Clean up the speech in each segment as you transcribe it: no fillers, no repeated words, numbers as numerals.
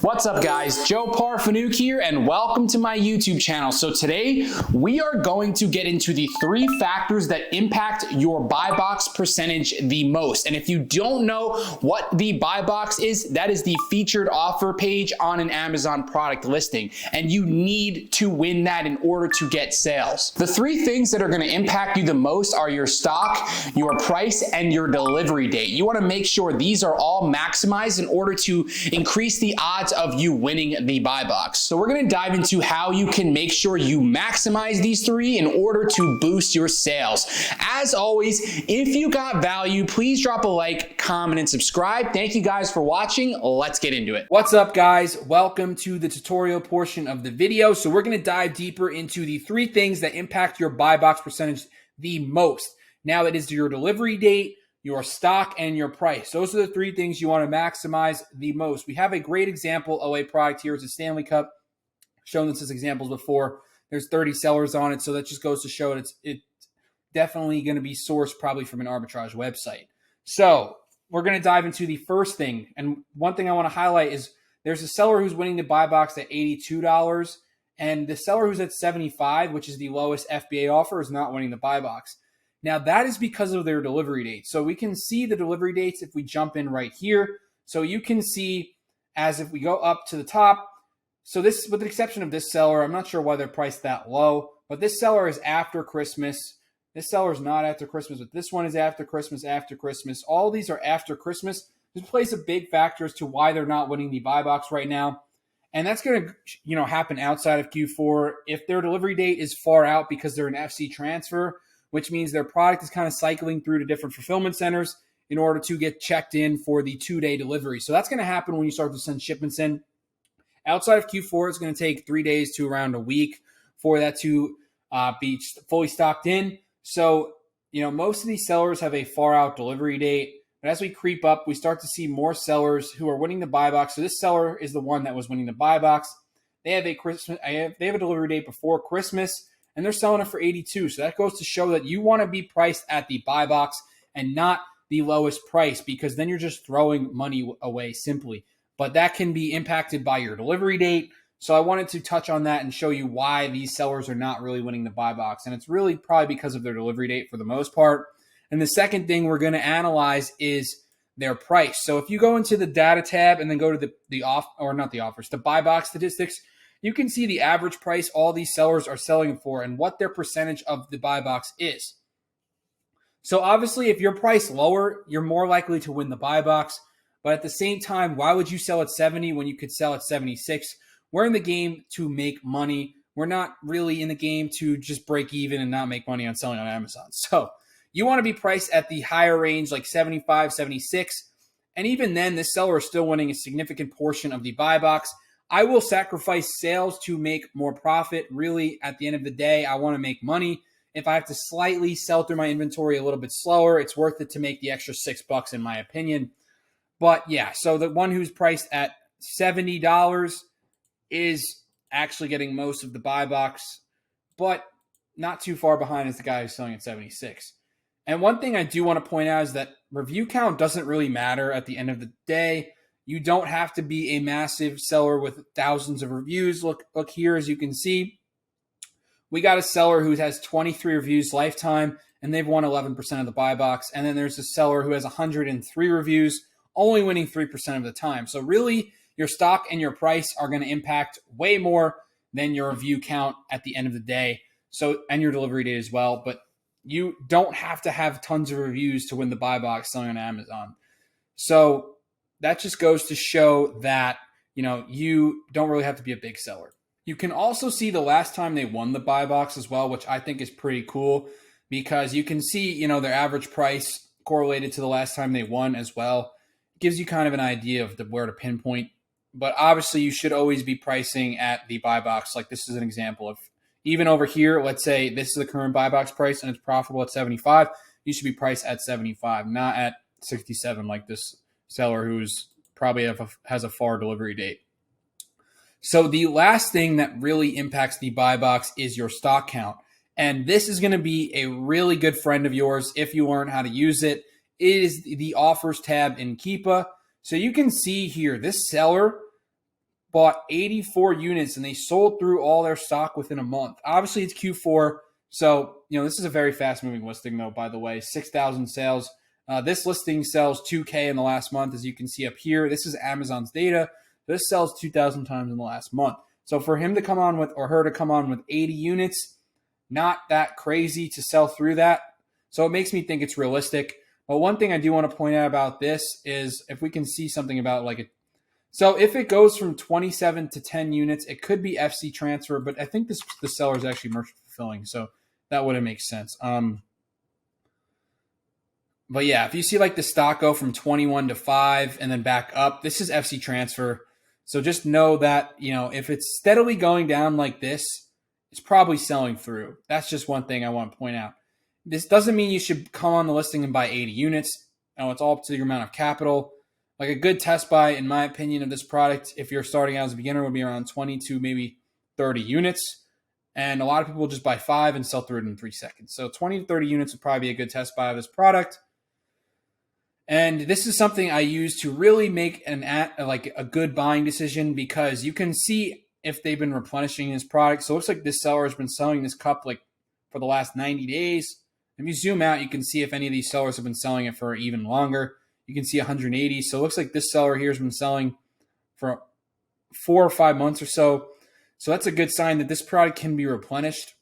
What's up guys, Joe Parfanuk here and welcome to my YouTube channel. So today we are going to get into the 3 factors that impact your buy box percentage the most. And if you don't know what the buy box is, that is the featured offer page on an Amazon product listing. And you need to win that in order to get sales. The 3 things that are going to impact you the most are your stock, your price, and your delivery date. You want to make sure these are all maximized in order to increase the odds of you winning the buy box. So we're going to dive into how you can make sure you maximize these 3 in order to boost your sales. As always, if you got value, please drop a like, comment, and subscribe. Thank you guys for watching. Let's get into it. What's up guys? Welcome to the tutorial portion of the video. So we're going to dive deeper into the 3 things that impact your buy box percentage the most. Now it is your delivery date, your stock, and your price. Those are the 3 things you want to maximize the most. We have a great example of a product here. It's a Stanley Cup. Shown this as examples before. There's 30 sellers on it, so that just goes to show it's definitely going to be sourced probably from an arbitrage website. So we're going to dive into the first thing. And one thing I want to highlight is there's a seller who's winning the buy box at $82, and the seller who's at $75, which is the lowest FBA offer, is not winning the buy box. Now, that is because of their delivery date. So we can see the delivery dates if we jump in right here. So you can see as if we go up to the top. So this, with the exception of this seller, I'm not sure why they're priced that low, but this seller is after Christmas. This seller is not after Christmas, but this one is after Christmas, after Christmas. All these are after Christmas. This plays a big factor as to why they're not winning the buy box right now. And that's going to, happen outside of Q4. If their delivery date is far out because they're an FC transfer, which means their product is kind of cycling through to different fulfillment centers in order to get checked in for the 2-day delivery. So that's going to happen when you start to send shipments in. Outside of Q4, it's going to take 3 days to around a week for that to be fully stocked in. So, most of these sellers have a far out delivery date. But as we creep up, we start to see more sellers who are winning the buy box. So this seller is the one that was winning the buy box. They have a delivery date before Christmas, and they're selling it for $82. So that goes to show that you want to be priced at the buy box and not the lowest price, because then you're just throwing money away simply. But that can be impacted by your delivery date. So I wanted to touch on that and show you why these sellers are not really winning the buy box. And it's really probably because of their delivery date for the most part. And the second thing we're going to analyze is their price. So if you go into the data tab and then go to the buy box statistics, you can see the average price all these sellers are selling for and what their percentage of the buy box is. So obviously, if you're priced lower, you're more likely to win the buy box. But at the same time, why would you sell at 70 when you could sell at 76? We're in the game to make money. We're not really in the game to just break even and not make money on selling on Amazon. So you want to be priced at the higher range, like 75, 76. And even then, this seller is still winning a significant portion of the buy box. I will sacrifice sales to make more profit. Really, at the end of the day, I want to make money. If I have to slightly sell through my inventory a little bit slower, it's worth it to make the extra $6 in my opinion. But yeah, so the one who's priced at $70 is actually getting most of the buy box, but not too far behind is the guy who's selling at 76. And one thing I do want to point out is that review count doesn't really matter at the end of the day. You don't have to be a massive seller with thousands of reviews. Look here, as you can see, we got a seller who has 23 reviews lifetime, and they've won 11% of the buy box. And then there's a seller who has 103 reviews, only winning 3% of the time. So really, your stock and your price are going to impact way more than your review count at the end of the day. So, and your delivery date as well. But you don't have to have tons of reviews to win the buy box selling on Amazon. So that just goes to show that, you don't really have to be a big seller. You can also see the last time they won the buy box as well, which I think is pretty cool because you can see, their average price correlated to the last time they won as well. It gives you kind of an idea of where to pinpoint. But obviously, you should always be pricing at the buy box. Like this is an example of, even over here, let's say this is the current buy box price and it's profitable at 75. You should be priced at 75, not at 67 like this seller who's probably has a far delivery date. So the last thing that really impacts the buy box is your stock count. And this is going to be a really good friend of yours if you learn how to use it. It is the offers tab in Keepa. So you can see here, this seller bought 84 units and they sold through all their stock within a month. Obviously, it's Q4, so this is a very fast-moving listing, though. By the way, 6,000 sales. This listing sells 2K in the last month, as you can see up here. This is Amazon's data. This sells 2,000 times in the last month. So for him to come on with, or her to come on with 80 units, not that crazy to sell through that. So it makes me think it's realistic. But one thing I do want to point out about this is if we can see something about like it. So if it goes from 27 to 10 units, it could be FC transfer, but I think the seller is actually merchant fulfilling. So that wouldn't make sense. But yeah, if you see like the stock go from 21 to 5 and then back up, this is FC transfer. So just know that, if it's steadily going down like this, it's probably selling through. That's just one thing I want to point out. This doesn't mean you should come on the listing and buy 80 units. It's all up to your amount of capital. Like a good test buy, in my opinion, of this product, if you're starting out as a beginner, would be around 20 to maybe 30 units. And a lot of people will just buy 5 and sell through it in 3 seconds. So 20 to 30 units would probably be a good test buy of this product. And this is something I use to really make a good buying decision, because you can see if they've been replenishing this product. So it looks like this seller has been selling this cup like for the last 90 days. If you zoom out, you can see if any of these sellers have been selling it for even longer. You can see 180. So it looks like this seller here has been selling for 4 or 5 months or so. So that's a good sign that this product can be replenished.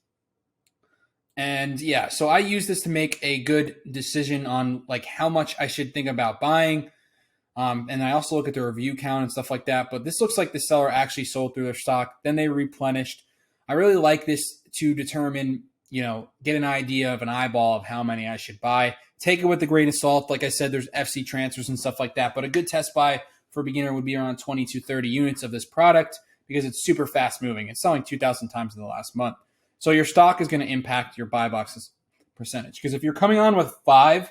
And yeah, so I use this to make a good decision on like how much I should think about buying. And I also look at the review count and stuff like that. But this looks like the seller actually sold through their stock. Then they replenished. I really like this to determine, get an idea of an eyeball of how many I should buy. Take it with a grain of salt. Like I said, there's FC transfers and stuff like that. But a good test buy for a beginner would be around 20 to 30 units of this product, because it's super fast moving. It's selling 2,000 times in the last month. So your stock is going to impact your buy box's percentage. Because if you're coming on with 5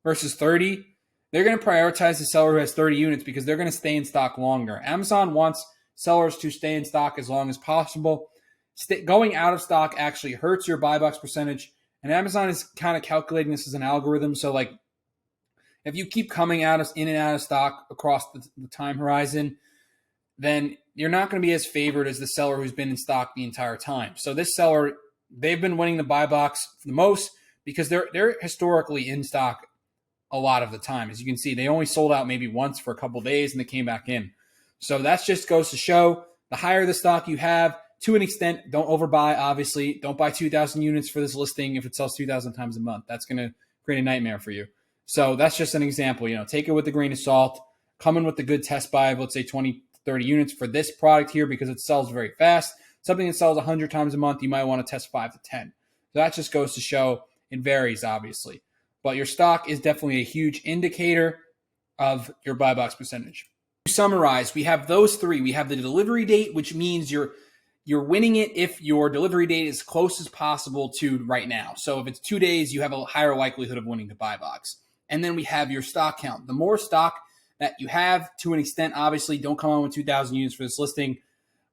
versus 30, they're going to prioritize the seller who has 30 units because they're going to stay in stock longer. Amazon wants sellers to stay in stock as long as possible. Going out of stock actually hurts your buy box percentage. And Amazon is kind of calculating this as an algorithm. So like if you keep coming in and out of stock across the time horizon, then you're not going to be as favored as the seller who's been in stock the entire time. So this seller, they've been winning the buy box the most because they're historically in stock a lot of the time. As you can see, they only sold out maybe once for a couple days and they came back in. So that just goes to show the higher the stock you have, to an extent, don't overbuy, obviously. Don't buy 2,000 units for this listing if it sells 2,000 times a month. That's going to create a nightmare for you. So that's just an example. Take it with a grain of salt. Come in with a good test buy of, let's say, 20, 30 units for this product here because it sells very fast. Something that sells 100 times a month, you might want to test 5 to 10. So that just goes to show it varies, obviously. But your stock is definitely a huge indicator of your buy box percentage. To summarize, we have those 3. We have the delivery date, which means you're winning it if your delivery date is close as possible to right now. So if it's 2 days, you have a higher likelihood of winning the buy box. And then we have your stock count. The more stock that you have, to an extent, obviously, don't come on with 2,000 units for this listing.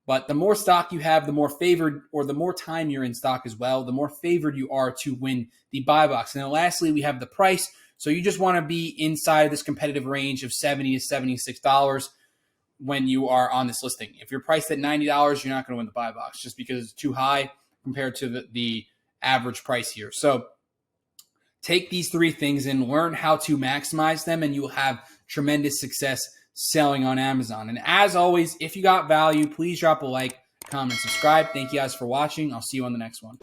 But the more stock you have, the more favored, or the more time you're in stock as well, the more favored you are to win the buy box. And then lastly, we have the price. So you just want to be inside this competitive range of $70 to $76 when you are on this listing. If you're priced at $90, you're not going to win the buy box just because it's too high compared to the average price here. So take these 3 things and learn how to maximize them, and you will have tremendous success selling on Amazon. And as always, if you got value, please drop a like, comment, subscribe. Thank you guys for watching. I'll see you on the next one.